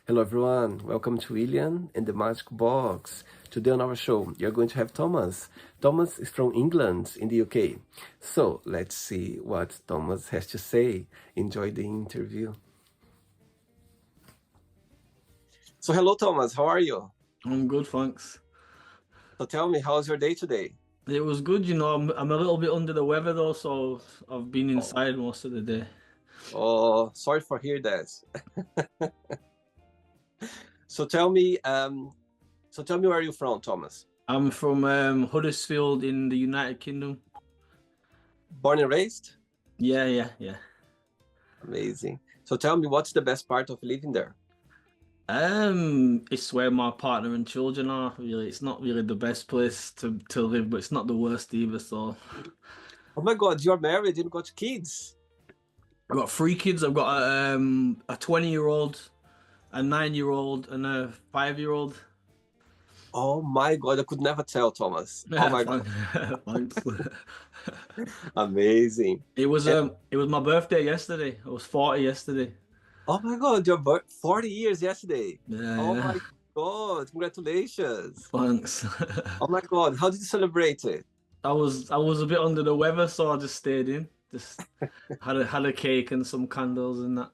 Hello everyone, welcome to William and the Magic Box. Today on our show, you're going to have Thomas. Thomas is from England in the UK. So let's see what Thomas has to say. Enjoy the interview. So hello Thomas, how are you? I'm good, thanks. So tell me, how's your day today? It was good, I'm a little bit under the weather though, so I've been Oh, inside most of the day. oh, sorry for hear that. So tell me where you're from, Thomas. I'm from Huddersfield in the United Kingdom. Born and raised? Yeah. Amazing. So tell me, what's the best part of living there? It's where my partner and children are. Really, it's not really the best place to live, but it's not the worst either. So Oh my God, you're married and got kids. I've got three kids. I've got a 20-year-old, a 9-year-old, and a 5-year-old. Oh my God, I could never tell, Thomas. Oh my God, Thanks. amazing. And It was my birthday yesterday. I was 40 yesterday. oh my God, 40 years yesterday. Oh Yeah. my God, congratulations. Thanks. Oh my God, how did you celebrate it? I was a bit under the weather, so I just stayed in. Just had a cake and some candles and that.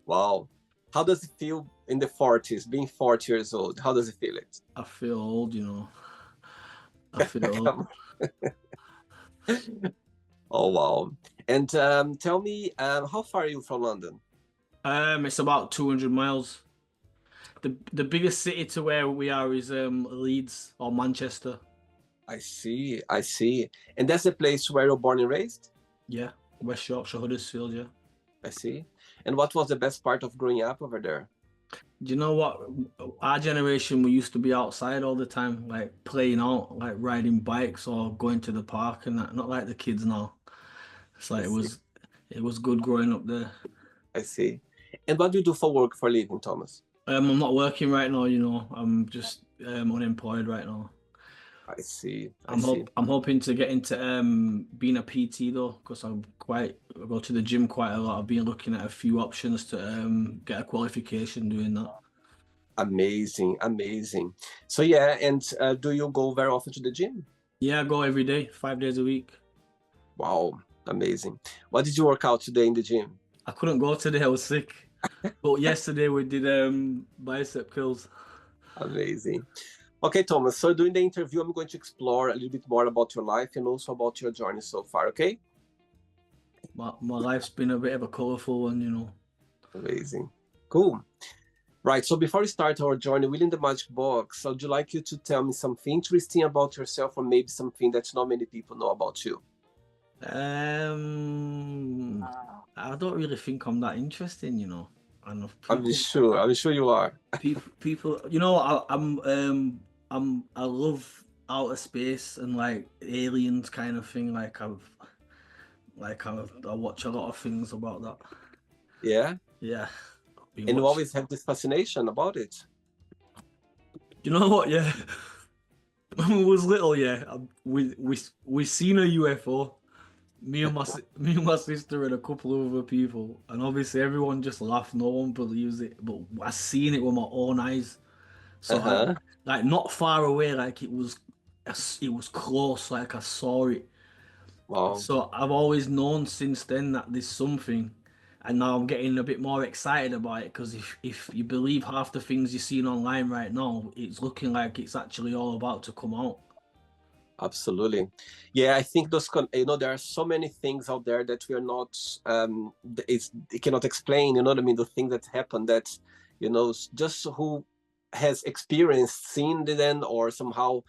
Wow. How does it feel in the 40s, being 40 years old? How does it feel it? I feel old. I feel old. Come on. Oh wow. And tell me, how far are you from London? It's about 200 miles. The biggest city to where we are is Leeds or Manchester. I see, I see. And that's the place where you're born and raised? Yeah, West Yorkshire, Huddersfield. Yeah. I see. And what was the best part of growing up over there? Do you know what? Our generation, we used to be outside all the time, like playing out, like riding bikes or going to the park and that. Not like the kids now. It's I like see. it was good growing up there. I see. And what do you do for work for a living, Thomas? I'm not working right now, I'm just unemployed right now. I see. I see. I'm hoping to get into being a PT though, because I go to the gym quite a lot. I've been looking at a few options to get a qualification doing that. Amazing. Amazing. So yeah, and do you go very often to the gym? Yeah, I go every day, 5 days a week. Wow. Amazing. What did you work out today in the gym? I couldn't go today, I was sick. But yesterday we did bicep curls. Amazing. Okay, Thomas. So during the interview, I'm going to explore a little bit more about your life and also about your journey so far. Okay? My life's been a bit of a colourful one. Amazing. Cool. Right. So before we start our journey within the magic box, I would like you to tell me something interesting about yourself, or maybe something that not many people know about you. I don't really think I'm that interesting. I know I'm people, sure. I'm sure you are. people. I love outer space and like aliens kind of thing. I watch a lot of things about that. Yeah. Yeah, I've been And you watching. always have this fascination about it. You know what? Yeah, when we was little, yeah, we seen a UFO. Me and my sister and a couple of other people, and obviously everyone just laughed. No one believes it, but I seen it with my own eyes. So Uh-huh. like not far away, like it was close, like I saw it. Wow. So I've always known since then that there's something, and now I'm getting a bit more excited about it because if you believe half the things you're seeing online right now, it's looking like it's actually all about to come out. Absolutely. Yeah, I think there are so many things out there that we are not, it cannot explain, you know what I mean? The thing that happened that, just who has experienced, seen them, or somehow,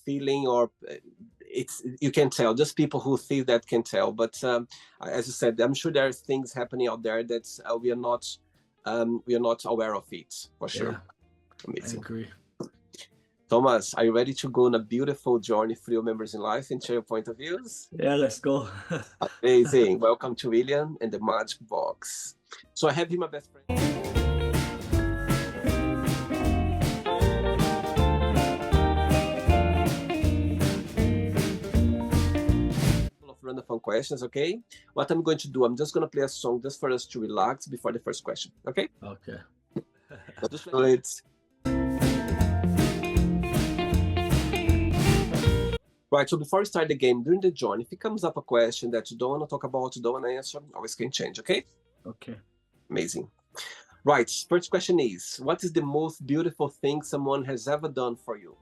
feeling, or you can tell, just people who see that can tell. But as you said, I'm sure there's things happening out there that we are not aware of it, for sure. Yeah, I Amazing. agree. Thomas, are you ready to go on a beautiful journey through your members in life and share your point of views? Yeah, let's go. Amazing. Welcome to William and the Magic Box. So I have here my best friend. Couple of random fun questions, okay? What I'm going to do, I'm just going to play a song just for us to relax before the first question, okay? Okay. Just let's. Right, so before we start the game, during the join, if it comes up a question that you don't want to talk about, you don't want to answer, always can change, okay? Okay. Amazing. Right, first question is, what is the most beautiful thing someone has ever done for you?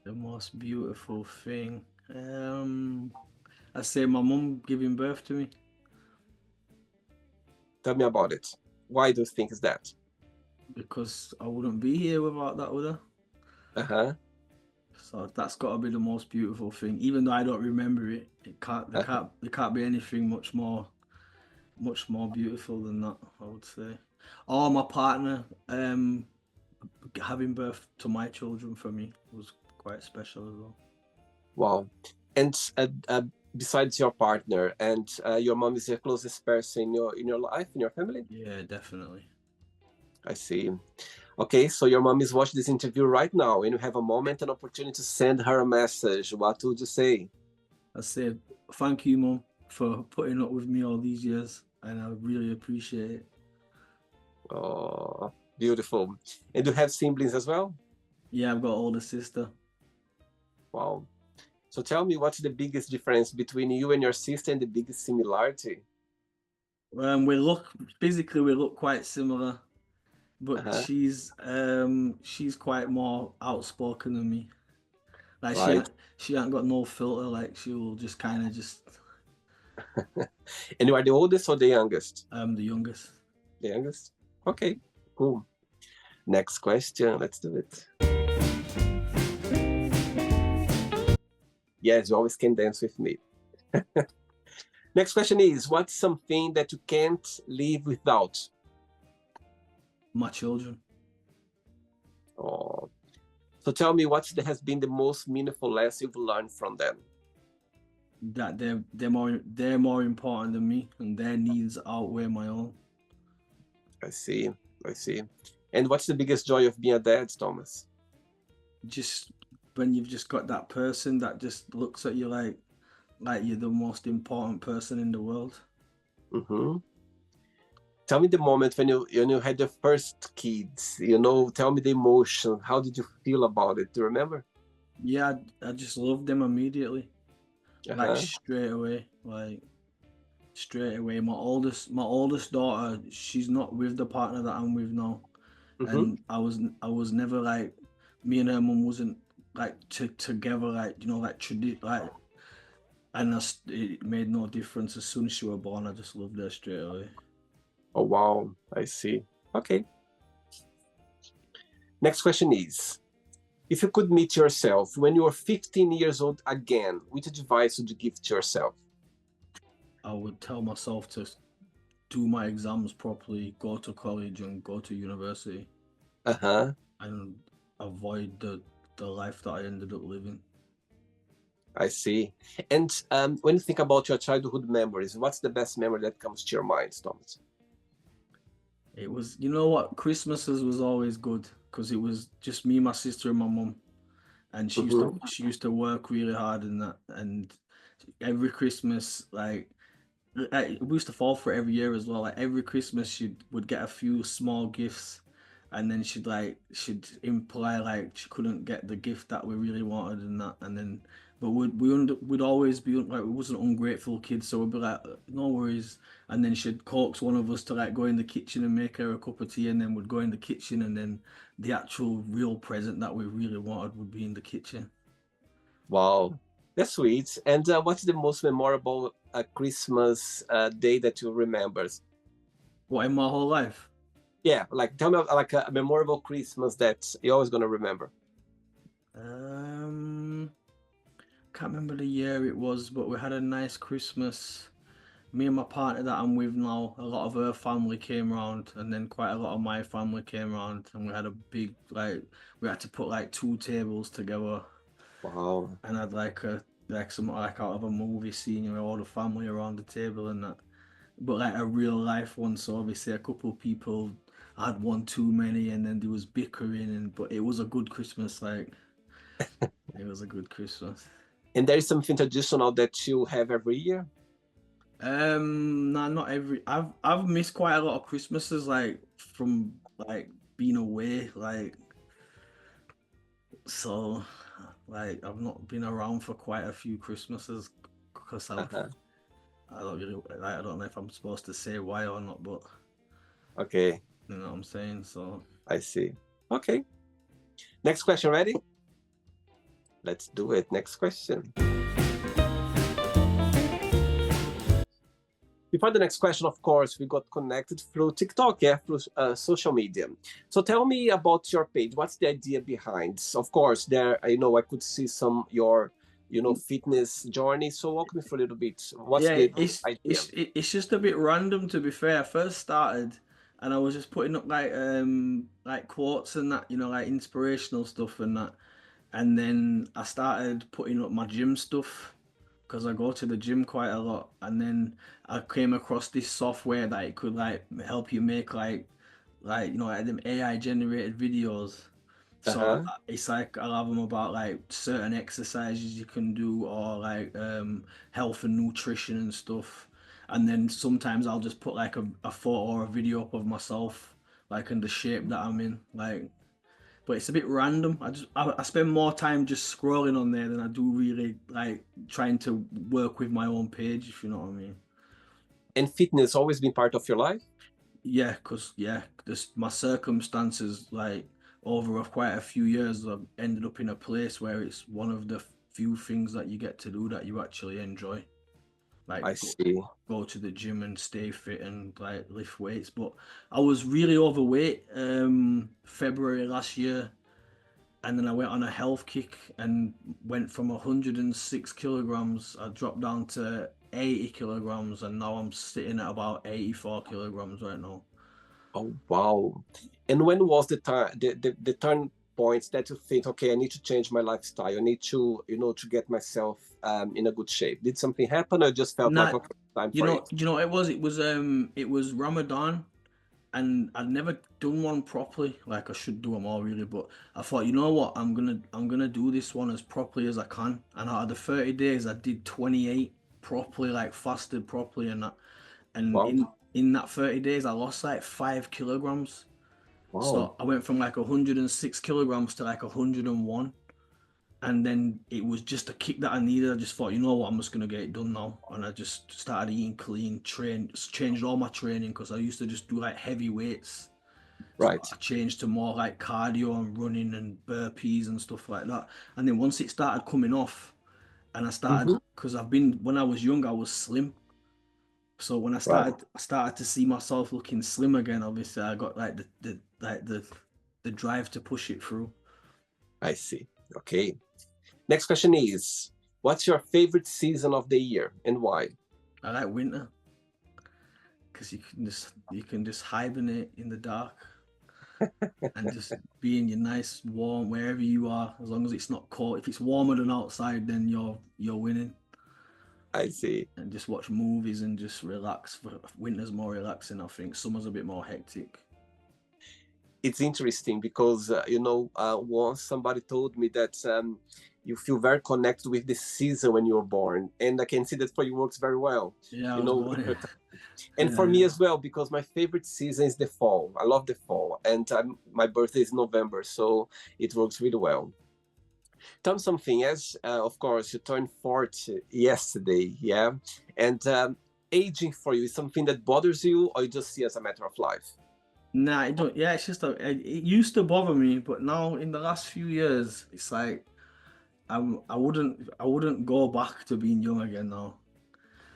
The most beautiful thing. I say my mum giving birth to me. Tell me about it. Why do you think is that? Because I wouldn't be here without that, would I? Uh-huh. So that's got to be the most beautiful thing. Even though I don't remember it, there can't be anything much more beautiful than that, I would say. Or my partner having birth to my children for me was quite special as well. Wow. And besides your partner and your mom is the closest person in your life, in your family? Yeah, definitely. I see. Okay, so your mom is watching this interview right now, and you have a moment and opportunity to send her a message. What would you say? I say thank you, Mum, for putting up with me all these years, and I really appreciate it. Oh, beautiful. And do you have siblings as well? Yeah, I've got an older sister. Wow. So tell me, what's the biggest difference between you and your sister and the biggest similarity? We look physically we look quite similar, but Uh-huh. she's quite more outspoken than me. Like Right. she ain't got no filter. Like she will just kind of just. And you are the oldest or the youngest? I'm the youngest. The youngest? Okay, cool. Next question. Let's do it. Yes, you always can dance with me. Next question is, what's something that you can't live without? My children. Oh. So tell me, what has been the most meaningful lesson you've learned from them? That they're more important than me, and their needs outweigh my own. I see. I see. And what's the biggest joy of being a dad, Thomas? Just when you've just got that person that just looks at you like you're the most important person in the world. Mm-hmm. Tell me the moment when you had your first kids. Tell me the emotion. How did you feel about it? Do you remember? Yeah, I just loved them immediately, like Uh-huh. straight away. My oldest daughter, she's not with the partner that I'm with now, Mm-hmm. and I was never like, me and her mum wasn't like together, like like, and it made no difference. As soon as she was born, I just loved her straight away. Oh, wow. I see. Okay. Next question is, if you could meet yourself when you were 15 years old again, which advice would you give to yourself? I would tell myself to do my exams properly, go to college and go to university, Uh-huh. and avoid the life that I ended up living. I see. And when you think about your childhood memories, what's the best memory that comes to your mind, Thomas? It was, you know what, Christmases was always good because it was just me, my sister, and my mum, and Mm-hmm. she used to work really hard in that, and every Christmas, we used to fall for it every year as well. Like every Christmas, she would get a few small gifts, and then she'd imply like she couldn't get the gift that we really wanted and that, and then but we'd always be like, we wasn't ungrateful kids, so we'd be like, no worries, and then she'd coax one of us to like go in the kitchen and make her a cup of tea, and then we'd go in the kitchen, and then the actual real present that we really wanted would be in the kitchen. Wow, that's sweet. And what's the most memorable Christmas day that you remember? What, in my whole life? Yeah, like tell me like a memorable Christmas that you're always gonna remember. Can't remember the year it was, but we had a nice Christmas. Me and my partner that I'm with now, a lot of her family came around, and then quite a lot of my family came around, and we had a big we had to put like two tables together, Wow. and had like some like out of a movie scene with all the family around the table and that, but like a real life one. So obviously a couple of people had one too many, and then there was bickering, but it was a good Christmas. Like it was a good Christmas. And there is something traditional that you have every year? Nah, not every. I've missed quite a lot of Christmases, like from like been away, like, so, like, I've not been around for quite a few Christmases because Uh-huh. I don't really, like, I don't know if I'm supposed to say why or not, but Okay, you know what I'm saying. So I see. Okay. Next question, ready? Let's do it. Next question. Before the next question, of course, we got connected through TikTok, yeah, through social media. So tell me about your page. What's the idea behind? Of course, there, I could see some your, fitness journey. So walk me through a little bit. What's yeah, the idea? it's just a bit random, to be fair. I first started and I was just putting up like quotes and that, you know, like inspirational stuff and that. And then I started putting up my gym stuff because I go to the gym quite a lot. And then I came across this software that it could like help you make like you know, like them AI generated videos. So Uh-huh. it's like I'll have them about like certain exercises you can do or like health and nutrition and stuff. And then sometimes I'll just put like a photo or a video up of myself, like in the shape that I'm in, like. But it's a bit random. I spend more time just scrolling on there than I do really like trying to work with my own page, if you know what I mean. And fitness always been part of your life? Yeah, cause yeah, this my circumstances like over quite a few years, I've ended up in a place where it's one of the few things that you get to do that you actually enjoy. Like I see. go to the gym and stay fit and like lift weights. But I was really overweight February last year, and then I went on a health kick and went from 106 kilograms. I dropped down to 80 kilograms, and now I'm sitting at about 84 kilograms right now. Oh, wow. And when was the time, the turn points that you think, okay, I need to change my lifestyle. I need to, to get myself in a good shape. Did something happen or just felt like, Not, okay, time for it? you know, it was Ramadan, and I'd never done one properly. Like I should do them all really, but I thought, you know what, I'm gonna do this one as properly as I can. And out of the 30 days, I did 28 properly, like fasted properly, and that. And Wow. in that 30 days, I lost like 5 kilograms. Wow. So I went from like 106 kilograms to like 101. And then it was just a kick that I needed. I just thought, you know what, I'm just gonna get it done now. And I just started eating clean, changed all my training because I used to just do like heavy weights. So Right. I changed to more like cardio and running and burpees and stuff like that. And then once it started coming off, and I started Mm-hmm. because I've been when I was young, I was slim. So when Right. I started to see myself looking slim again. Obviously, I got like the drive to push it through. I see. Okay. Next question is, what's your favorite season of the year and why? I like winter because you can just hibernate in the dark and just be in your nice warm wherever you are, as long as it's not cold. If it's warmer than outside, then you're winning. I see. And just watch movies and just relax. Winter's more relaxing, I think. Summer's a bit more hectic. It's interesting because once somebody told me that you feel very connected with the season when you were born, and I can see that for you works very well. Yeah, I You was know, born. and for me as well, because my favorite season is the fall. I love the fall, and my birthday is November, so it works really well. Tell me something. As of course, you turned 40 yesterday, yeah, and aging for you is something that bothers you, or you just see as a matter of life. Nah, it don't. Yeah, it's just it used to bother me, but now in the last few years, it's like I wouldn't go back to being young again now.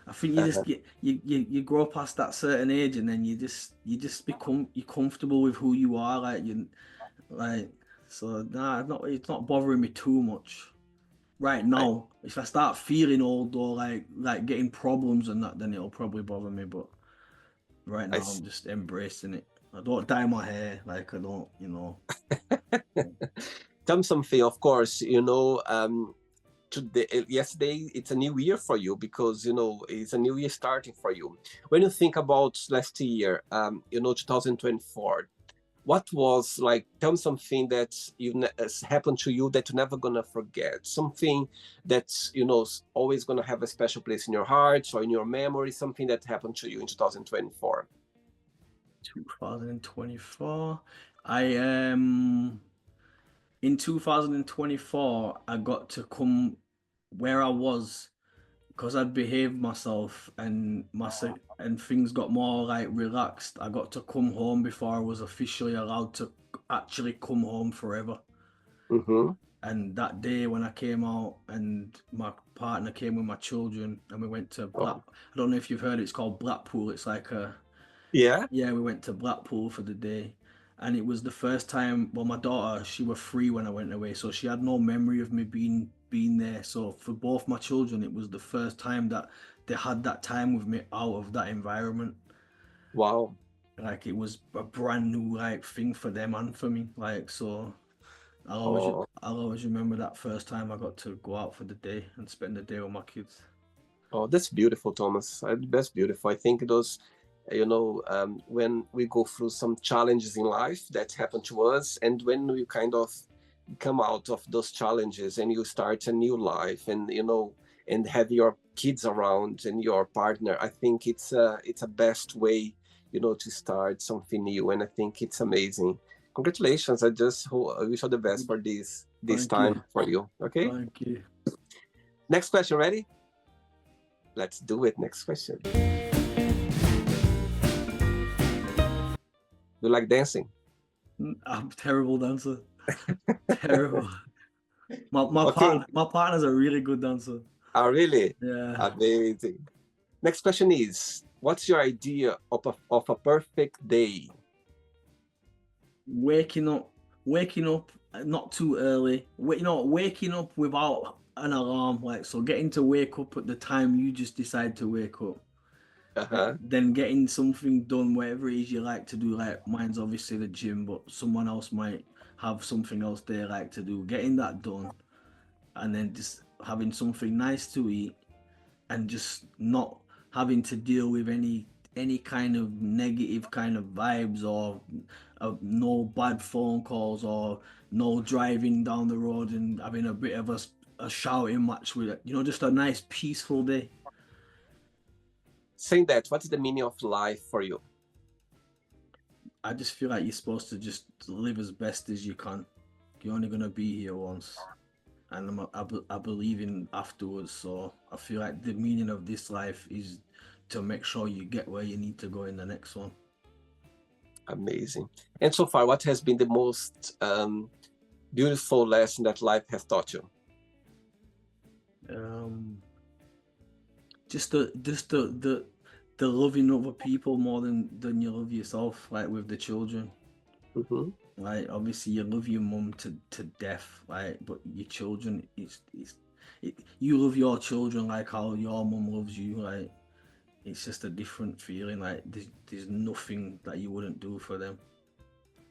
I think you just Uh-huh. get you grow past that certain age, and then you just become you comfortable with who you are, like you like. So nah, it's not bothering me too much right I, now. If I start feeling old or like getting problems and that, then it'll probably bother me. But right I now, I'm just embracing it. I don't dye my hair, like I don't, you know. Tell me something. Of course, today, yesterday, it's a new year for you because it's a new year starting for you. When you think about last year, 2024, what was like? Tell me something that has happened to you that you're never gonna forget. Something that's always gonna have a special place in your heart or in your memory. Something that happened to you in 2024. 2024. I in 2024 I got to come where I was because I'd behaved myself and and things got more like relaxed. I got to come home before I was officially allowed to actually come home forever. Mm-hmm. And that day when I came out and my partner came with my children and we went to Oh, I don't know if you've heard it, it's called Blackpool. It's like yeah. yeah, we went to Blackpool for the day. And it was the first time, well, my daughter, she was 3 when I went away, so she had no memory of me being there. So for both my children, it was the first time that they had that time with me out of that environment. Wow. Like it was a brand new like thing for them and for me. Like so Oh, I'll always remember that first time I got to go out for the day and spend the day with my kids. oh, that's beautiful, Thomas. That's beautiful. I think those, when we go through some challenges in life that happen to us, and when we kind of come out of those challenges and you start a new life, and and have your kids around and your partner, I think it's a best way, to start something new, and I think it's amazing. Congratulations! I wish all the best for this Thank you. time for you. Okay. Thank you. Next question. Ready? Let's do it. Next question. Do you like dancing? I'm a terrible dancer. Terrible. My Okay. partner's a really good dancer. Oh, really? Yeah. Amazing. Next question is, what's your idea of a perfect day? Waking up not too early. Waking up without an alarm, like so getting to wake up at the time you just decide to wake up. Uh-huh. Then getting something done, whatever it is you like to do. Like mine's obviously the gym, but someone else might have something else they like to do. Getting that done, and then just having something nice to eat, and just not having to deal with any kind of negative kind of vibes or no bad phone calls or no driving down the road and having a bit of a shouting match with it. Just a nice peaceful day. Saying that, what is the meaning of life for you? I just feel like you're supposed to just live as best as you can. You're only gonna be here once, and I believe in afterwards. So I feel like the meaning of this life is to make sure you get where you need to go in the next one. Amazing. And so far, what has been the most beautiful lesson that life has taught you? Just the loving other people more than you love yourself, like with the children. Mm-hmm. Like obviously you love your mum to death, like, but your children, you love your children like how your mum loves you. Like it's just a different feeling. Like there's nothing that you wouldn't do for them.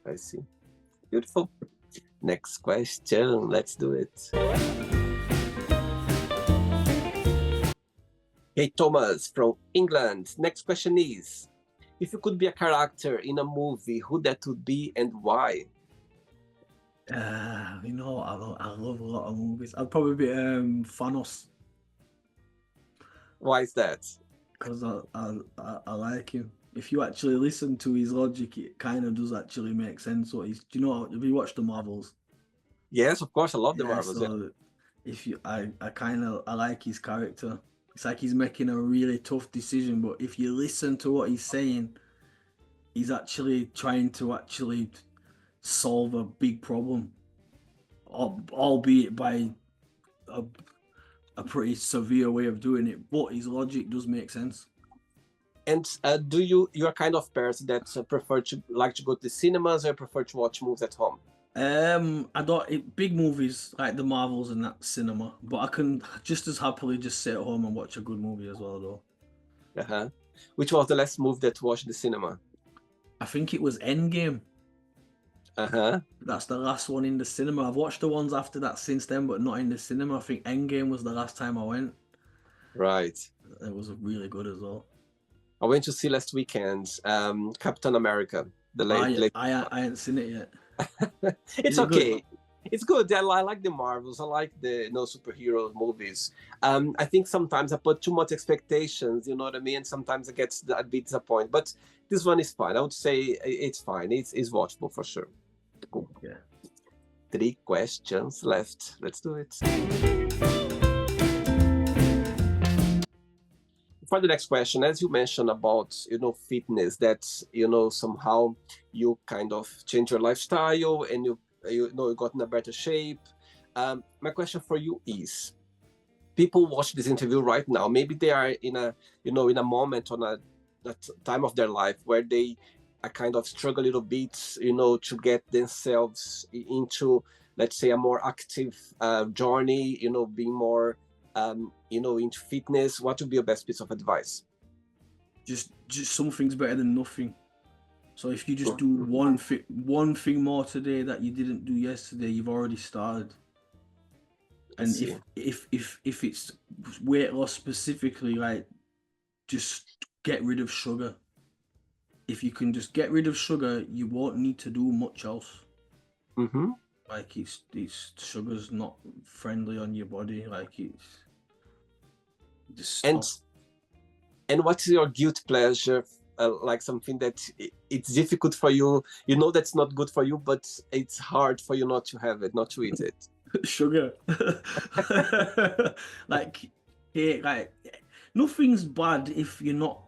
I see. Beautiful. Next question. Let's do it. Hey, Thomas from England. Next question is, if you could be a character in a movie, who that would be and why? I love a lot of movies. I'd probably be Thanos Why is that? because I like him. If you actually listen to his logic, it kind of does actually make sense. What he's, do you know? Have you watched the Marvels? Yes, of course. I love the Yeah. Marvels. Yeah. So if you, I like his character. It's like he's making a really tough decision, but if you listen to what he's saying, he's actually trying to actually solve a big problem, albeit by a pretty severe way of doing it. But his logic does make sense. And you're kind of person that prefer to like to go to the cinemas or prefer to watch movies at home? I don't big movies like the Marvels and that cinema, but I can just as happily just sit at home and watch a good movie as well, though. Uh-huh. Which was the last movie that you watched in the cinema? I think it was Endgame. Uh-huh. That's the last one in the cinema. I've watched the ones after that since then, but not in the cinema. I think Endgame was the last time I went. Right. It was really good as well. I went to see last weekend Captain America, the late. I ain't seen it yet. It's okay. Good? It's good. I like the Marvels. I like the superhero movies. I think sometimes I put too much expectations. You know what I mean? Sometimes I get a bit disappointed. But this one is fine. I would say it's fine. It's watchable for sure. Cool. Yeah. 3 questions left. Let's do it. For the next question, as you mentioned about, fitness, that, somehow you kind of change your lifestyle and you got in a better shape. My question for you is, people watch this interview right now, maybe they are in a moment on a time of their life where they are kind of struggle a little bit, to get themselves into, let's say, a more active journey, being more into fitness. What would be your best piece of advice? Just something's better than nothing. So if you just do one thing more today that you didn't do yesterday, you've already started. And if it's weight loss specifically, like, just get rid of sugar. If you can just get rid of sugar, you won't need to do much else. Mm-hmm. Like, it's sugar's not friendly on your body. Like, it's just stop. And what's your guilt pleasure? Like something that it's difficult for you, that's not good for you, but it's hard for you not to have it, not to eat it. Sugar. Like, nothing's bad if you're not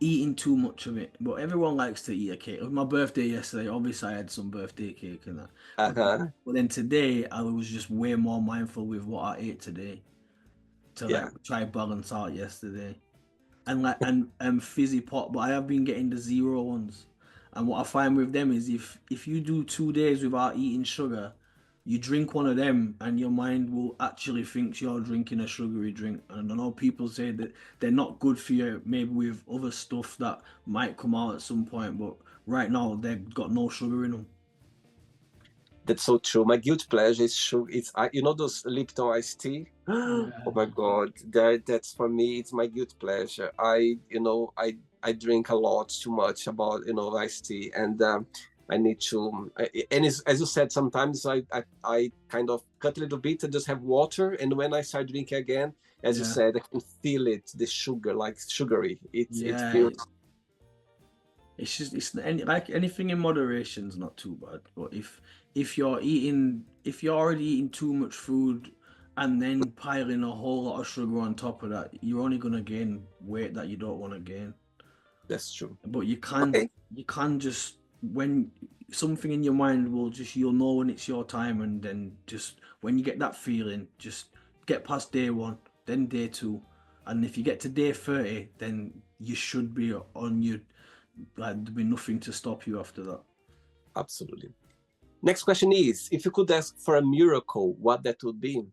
eating too much of it, but everyone likes to eat a cake. It was my birthday yesterday. Obviously, I had some birthday cake and that. Uh-huh. But then today, I was just way more mindful with what I ate today to try balance out yesterday. And fizzy pop, but I have been getting the zero ones. And what I find with them is if you do 2 days without eating sugar, you drink one of them and your mind will actually think you're drinking a sugary drink. And I know people say that they're not good for you, maybe with other stuff that might come out at some point, but right now they've got no sugar in them. That's so true. My guilt pleasure is sugar. It's those Lipton iced tea. Oh my God, that's for me. It's my guilt pleasure. I drink a lot too much about iced tea, and I need to. And as you said, sometimes I kind of cut a little bit and just have water, and when I start drinking again, as you said, I can feel it, the sugar, like sugary. It feels. It's just like anything in moderation is not too bad. But if you're already eating too much food and then piling a whole lot of sugar on top of that, you're only gonna gain weight that you don't want to gain. That's true. But you can just, when something in your mind you'll know when it's your time, and then just when you get that feeling, just get past day 1, then day 2, and if you get to day 30, then you should be on your, like, there'll be nothing to stop you after that. Absolutely. Next question is, if you could ask for a miracle, what that would be?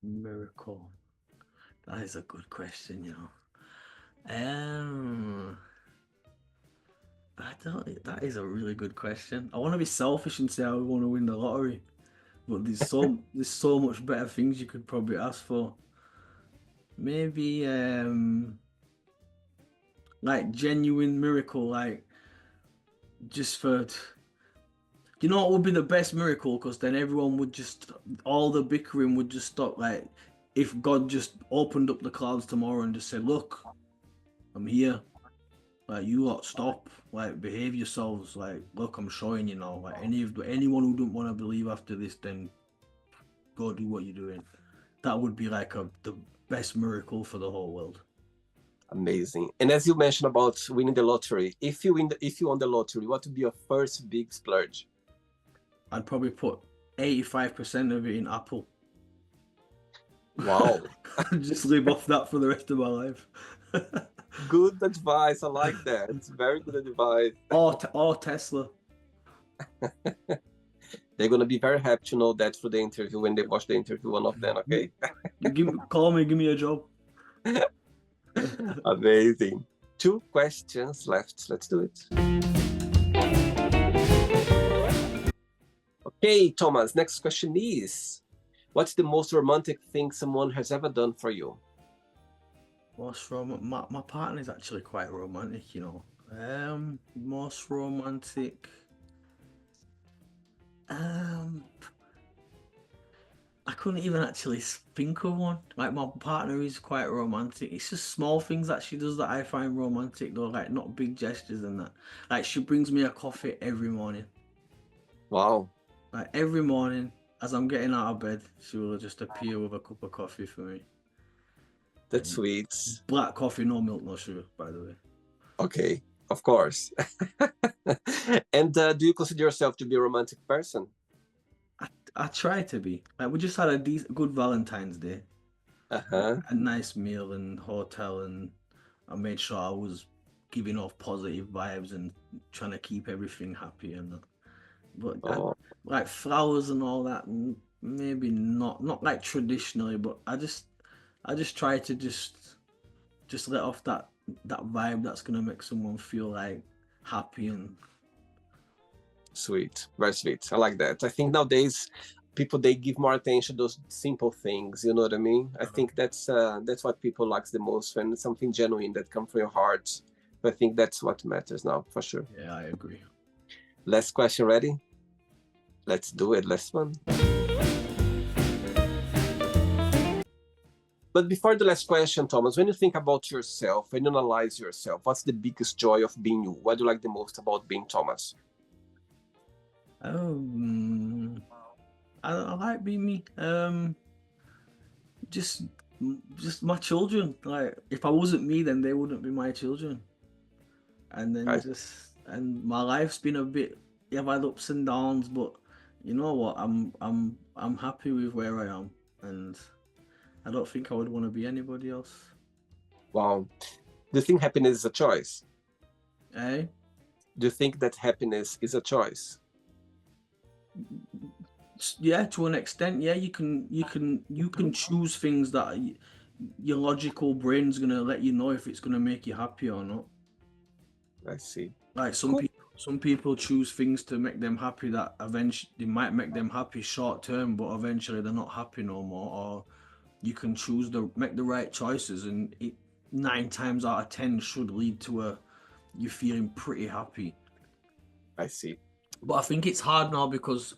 Miracle. That is a good question, that is a really good question. I want to be selfish and say I want to win the lottery, but there's so much better things you could probably ask for. Maybe like genuine miracle, like just for, what would be the best miracle? Because then everyone would just, all the bickering would just stop. Like, if God just opened up the clouds tomorrow and just said, "Look, I'm here. Like, you lot stop. Like, behave yourselves. Like, look, I'm showing you now. Like, anyone who don't want to believe after this, then go do what you're doing." That would be like the best miracle for the whole world. Amazing. And as you mentioned about winning the lottery, if you won the lottery, what would be your first big splurge? I'd probably put 85% of it in Apple. Wow. Just live off that for the rest of my life. Good advice. I like that. It's very good advice. Or Tesla. They're going to be very happy to know that through the interview, when they watch the interview, one of them, okay? Call me, give me a job. Amazing. 2 questions left. Let's do it. Okay, Thomas, next question is, what's the most romantic thing someone has ever done for you? My partner is actually quite romantic, most romantic. I couldn't even actually think of one. Like, my partner is quite romantic. It's just small things that she does that I find romantic, though. Like, not big gestures and that. Like, she brings me a coffee every morning. Wow, Like every morning, as I'm getting out of bed, she will just appear with a cup of coffee for me. that's And sweet. black coffee, no milk, no sugar, by the way. Okay, of course. And do you consider yourself to be a romantic person? I try to be. Like we just had a good Valentine's Day, Uh-huh. a nice meal and hotel, and I made sure I was giving off positive vibes and trying to keep everything happy and that. But Oh, like flowers and all that, maybe not like traditionally, but I just try to just let off that vibe that's gonna make someone feel like happy and sweet. Very sweet. I like that. I think nowadays people they give more attention to those simple things, you know what I mean? I think that's what people likes the most when it's something genuine that comes from your heart. I think that's what matters now, for sure. yeah, I agree. Last question ready? Let's do it. Last one. But before the last question, Thomas, when you think about yourself, when you analyze yourself, what's the biggest joy of being you? What do you like the most about being Thomas? Um, I like being me. Just just my children. Like if I wasn't me, then they wouldn't be my children. And then I, and my life's been a bit. I've had ups and downs, but you know what? I'm happy with where I am, and I don't think I would want to be anybody else. wow. Do you think happiness is a choice? Eh? Do you think that happiness is a choice? Yeah, to an extent. Yeah, you can choose things that your logical brain's gonna let you know if it's gonna make you happy or not. I see. Like Cool. some people choose things to make them happy that eventually they might make them happy short term, but eventually they're not happy no more. Or you can choose to make the right choices, and it 9 times out of 10 should lead to you feeling pretty happy. I see. But I think it's hard now because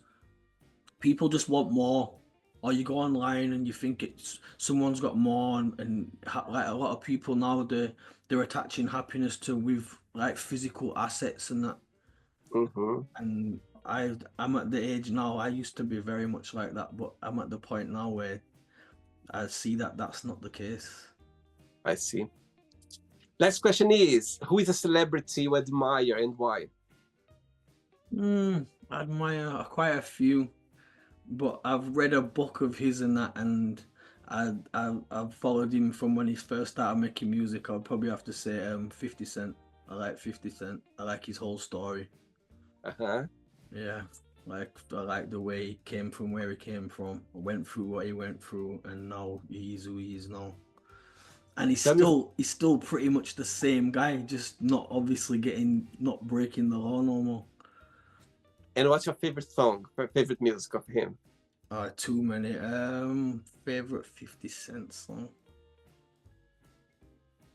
people just want more. Or you go online and you think it's someone's got more, like a lot of people now they're attaching happiness to with like physical assets and that. Mm-hmm. And I'm at the age now. I used to be very much like that, but I'm at the point now where I see that that's not the case. I see. Last question is, who is a celebrity you admire and why? I admire quite a few, but I've read a book of his and that, and I've followed him from when he first started making music. I'd probably have to say 50 Cent. I like 50 Cent. I like his whole story. Uh-huh. Yeah, like I like the way he came from where he came from, went through what he went through, and now he's who he is now. And Tell me, he's still pretty much the same guy, just not obviously not breaking the law no more. and what's your favorite song, favorite music of him? Too many. Favorite 50 Cent song.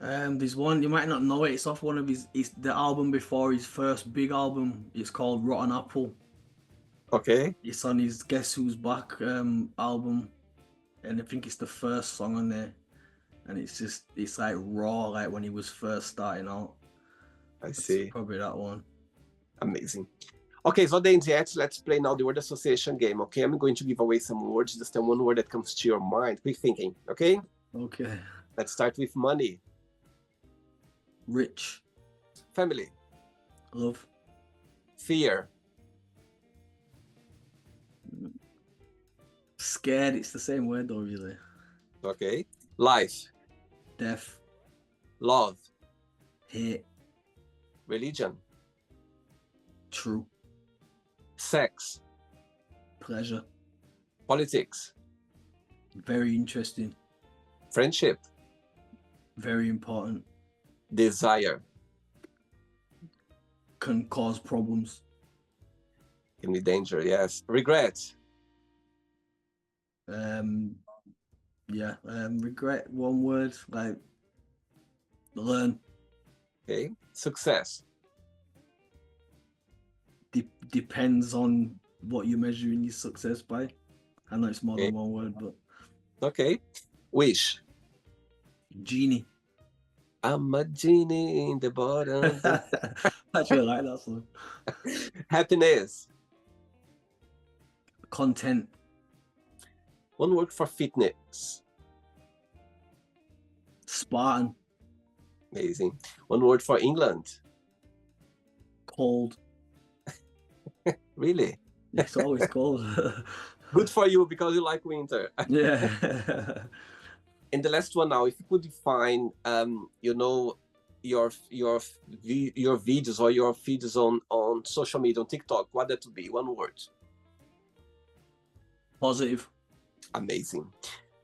There's one you might not know it. It's off one of his. It's the album before his first big album. It's called Rotten Apple. Okay. It's on his Guess Who's Back album, and I think it's the first song on there. And it's like raw, like when he was first starting out. I That's see. probably that one. Amazing. Okay, so then let's play now the word association game, okay? I'm going to give away some words, just the one word that comes to your mind. Quick thinking, okay? Okay. Let's start with money, Rich, family, love, fear, scared. It's the same word though, really. okay? Life, Death, love, hate, religion, true, sex, pleasure. politics, Very interesting. friendship, Very important. desire, Can cause problems. can be danger, yes. Regret, Yeah. Regret. One word. Like learn. okay? Success, Depends on what you're measuring your success by. I know it's more okay? than one word, but Okay. Wish, genie. I'm a genie in the bottle. I actually like that song. Happiness, Content. One word for fitness. Spartan. Amazing. One word for England. Cold. Really? It's always cold. Good for you because you like winter. Yeah. And the last one now, if you could define, your videos or your feeds on social media, on TikTok, what that would be? One word. Positive. Amazing.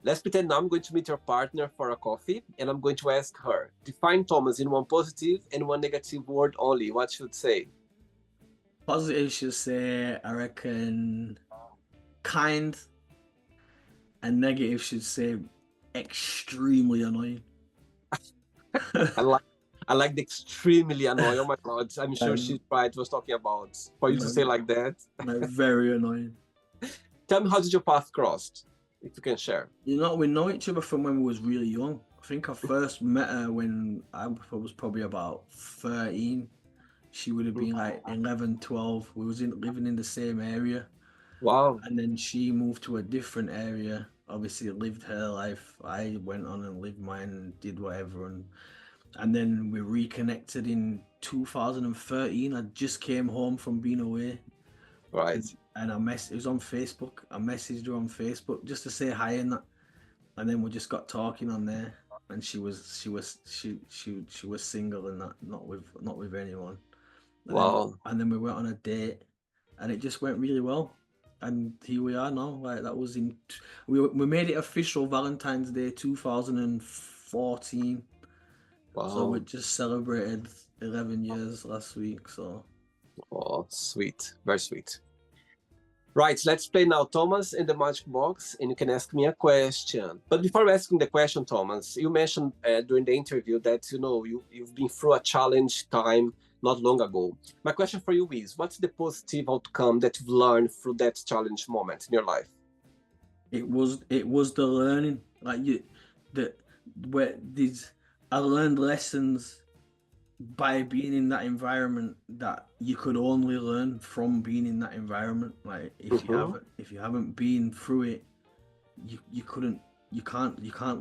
Let's pretend now I'm going to meet your partner for a coffee, and I'm going to ask her, define Thomas in one positive and one negative word only. What should say? Positive should say, I reckon, kind, and negative should say extremely annoying. I like the extremely annoying. Oh my God, I'm sure she's right. Was talking about for you to say like that. Very annoying. Tell me, how did your path crossed? If you can share. You know, we know each other from when we was really young. I think I first met her when I was probably about 13. She would have been like 11, 12. We was living in the same area. Wow. And then she moved to a different area. Obviously lived her life. I went on and lived mine and did whatever. And then we reconnected in 2013. I just came home from being away. Right. And it was on Facebook. I messaged her on Facebook just to say hi and that. And then we just got talking on there. And she was single and that, not with anyone. Wow. And then we went on a date, and it just went really well. And here we are now. Like, that was we made it official Valentine's Day 2014. Wow. So we just celebrated 11 years last week. So. Oh, sweet, very sweet. Right, let's play now, Thomas, in the magic box, and you can ask me a question. But before asking the question, Thomas, you mentioned during the interview that you've been through a challenge time not long ago. My question for you is, what's the positive outcome that you've learned through that challenge moment in your life? It was the learning, I learned lessons by being in that environment that you could only learn from being in that environment. Like, if you haven't been through it, you can't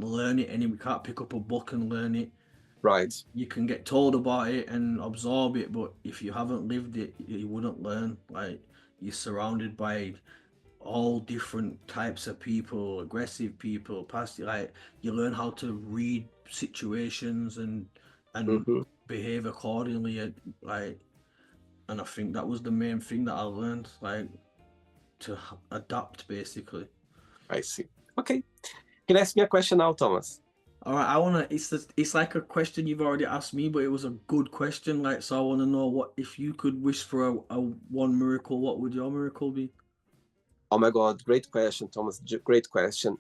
learn it, and you can't pick up a book and learn it. Right. You can get told about it and absorb it, but if you haven't lived it, you wouldn't learn. Like, you're surrounded by all different types of people, aggressive people, like, you learn how to read situations and behave accordingly. Like, and I think that was the main thing that I learned, like, to adapt, basically. I see. Okay. Can you ask me a question now, Thomas? All right, it's like a question you've already asked me, but it was a good question. Like, so I want to know, what if you could wish for a one miracle, what would your miracle be? Oh my God, great question, Thomas. Great question.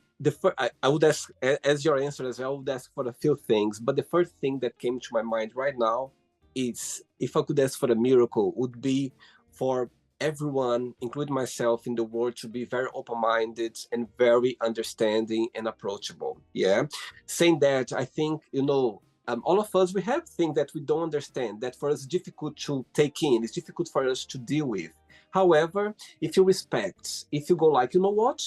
I would ask, as your answer as well, I would ask for a few things, but the first thing that came to my mind right now is, if I could ask for a miracle, would be for everyone, including myself, in the world to be very open-minded and very understanding and approachable. Yeah. Saying that, I think, all of us, we have things that we don't understand, that for us is difficult to take in, it's difficult for us to deal with. However, if you respect, if you go like, you know what,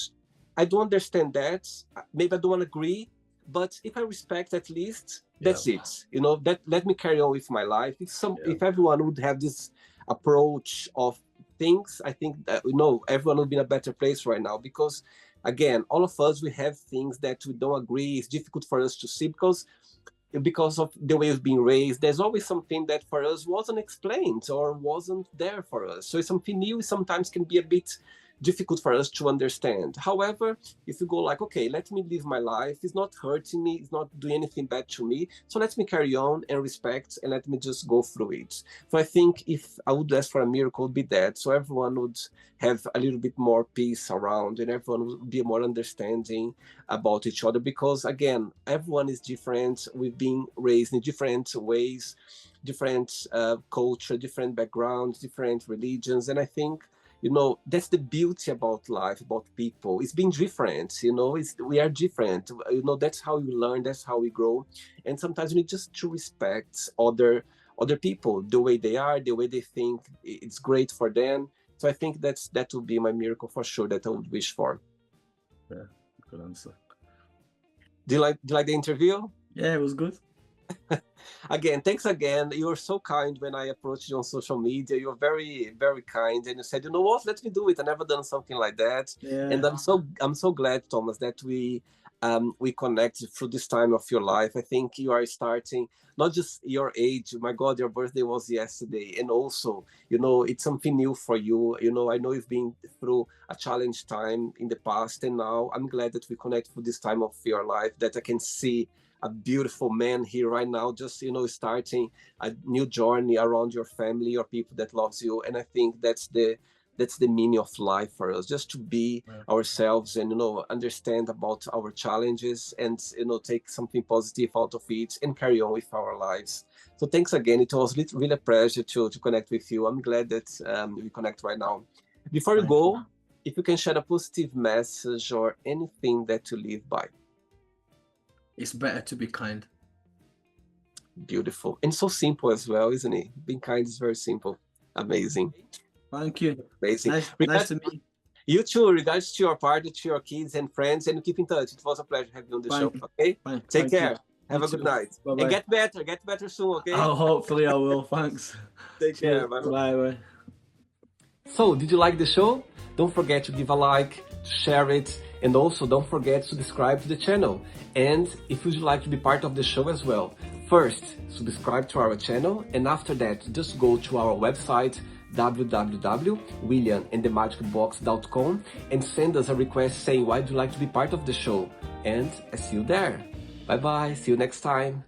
I don't understand that, maybe I don't agree, but if I respect, at least, that's it. That let me carry on with my life. If everyone would have this approach of things, I think that everyone would be in a better place right now, because again, all of us, we have things that we don't agree. It's difficult for us to see because of the way we've been raised. There's always something that for us wasn't explained or wasn't there for us. So something new sometimes can be a bit difficult for us to understand. However, if you go like, okay, let me live my life, it's not hurting me, it's not doing anything bad to me, so let me carry on and respect, and let me just go through it. So I think if I would ask for a miracle, it would be that, so everyone would have a little bit more peace around, and everyone would be more understanding about each other, because again, everyone is different. We've been raised in different ways, different culture, different backgrounds, different religions, and I think that's the beauty about life, about people. It's being different, we are different. That's how you learn, that's how we grow. And sometimes you need just to respect other people, the way they are, the way they think it's great for them. So I think that would be my miracle for sure that I would wish for. Yeah, good answer. Do you like the interview? Yeah, it was good. Again, thanks again. You were so kind when I approached you on social media. You're very, very kind, and you said, "You know what? Let me do it." I never done something like that, Yeah. and I'm so glad, Thomas, that we connect through this time of your life. I think you are starting not just your age. My God, your birthday was yesterday, and also, it's something new for you. I know you've been through a challenge time in the past, and now I'm glad that we connect through this time of your life. That I can see a beautiful man here right now, just starting a new journey around your family, your people that loves you. And I think that's the meaning of life for us, just to be ourselves and understand about our challenges and take something positive out of it and carry on with our lives. So thanks again. It was really a pleasure to connect with you. I'm glad that we connect right now. Before you go, if you can share a positive message or anything that you live by. It's better to be kind. Beautiful. And so simple as well, isn't it? Being kind is very simple. Amazing. Thank you. Amazing. Nice to meet you too. Regards to your party, to your kids and friends, and keep in touch. It was a pleasure having you on the show. Okay? Take care. Have a good night. Bye-bye. And get better soon, okay? Oh, hopefully I will. Thanks. Take care. Bye-bye. So, did you like the show? Don't forget to give a like, share it, and also don't forget to subscribe to the channel. And if you'd like to be part of the show as well, first, subscribe to our channel, and after that, just go to our website, www.williamandthemagicbox.com, and send us a request saying why you'd like to be part of the show. And I see you there. Bye-bye. See you next time.